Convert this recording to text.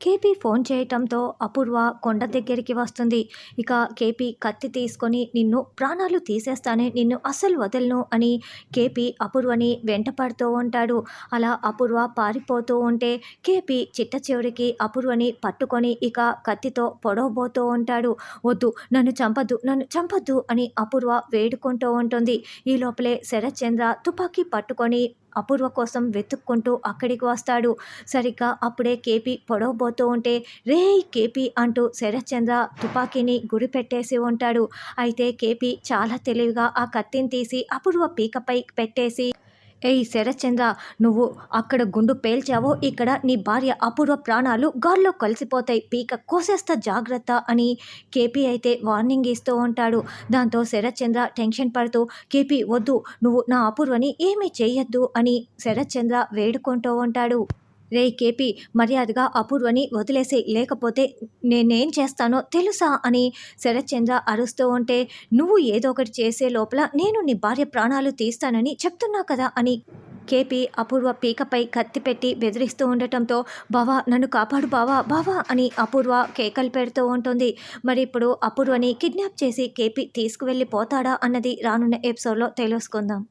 KP phone చేయటంతో అపూర్వ కొండ దగ్గరికి వస్తుంది. ఇక కేపీ కత్తి తీసుకొని నిన్ను ప్రాణాలు తీసేస్తానే, నిన్ను అస్సలు వదలను అని కేపీ అపూర్వని వెంటపడుతూ ఉంటాడు. అలా అపూర్వ పారిపోతూ ఉంటే కేపీ చిట్ట చివరికి అపూర్వని పట్టుకొని ఇక కత్తితో పొడవబోతూ ఉంటాడు. వద్దు, నన్ను చంపద్దు, నన్ను చంపద్దు అని అపూర్వ వేడుకుంటూ ఉంటుంది. ఈ లోపలే శరత్ చంద్ర తుపాకీ పట్టుకొని అపూర్వ కోసం వెతుక్కుంటూ అక్కడికి వస్తాడు. సరిగ్గా అప్పుడే కేపీ పొడవబోతూ ఉంటే రేయ్ కేపీ అంటూ శరత్ చంద్ర తుపాకీని గురిపెట్టేసి ఉంటాడు. అయితే కేపీ చాలా తెలివిగా ఆ కత్తిని తీసి అపూర్వ పీకపై పెట్టేసి, ఏయ్ శరత్ చంద్ర, నువ్వు అక్కడ గుండు పేల్చావో ఇక్కడ నీ భార్య అపూర్వ ప్రాణాలు గాల్లో కలిసిపోతాయి, పీక కోసేస్తా జాగ్రత్త అని కేపీ అయితే వార్నింగ్ ఇస్తూ ఉంటాడు. దాంతో శరత్ చంద్ర టెన్షన్ పడుతూ, కేపీ వద్దు, నువ్వు నా అపూర్వని ఏమీ చెయ్యొద్దు అని శరత్ చంద్ర వేడుకుంటూ ఉంటాడు. రేయ్ కేపీ, మర్యాదగా అపూర్వని వదిలేసి, లేకపోతే నేనేం చేస్తానో తెలుసా అని శరత్ చంద్ర అరుస్తూ ఉంటే, నువ్వు ఏదో ఒకటి చేసే లోపల నేను నీ భార్య ప్రాణాలు తీస్తానని చెప్తున్నా కదా అని కేపీ అపూర్వ పీకపై కత్తి పెట్టి బెదిరిస్తూ ఉండటంతో, బావా నన్ను కాపాడు బావా, బావా అని అపూర్వ కేకలు పెడుతూ ఉంటుంది. మరి ఇప్పుడు అపూర్వని కిడ్నాప్ చేసి కేపీ తీసుకువెళ్ళిపోతాడా అన్నది రానున్న ఎపిసోడ్లో తెలుసుకుందాం.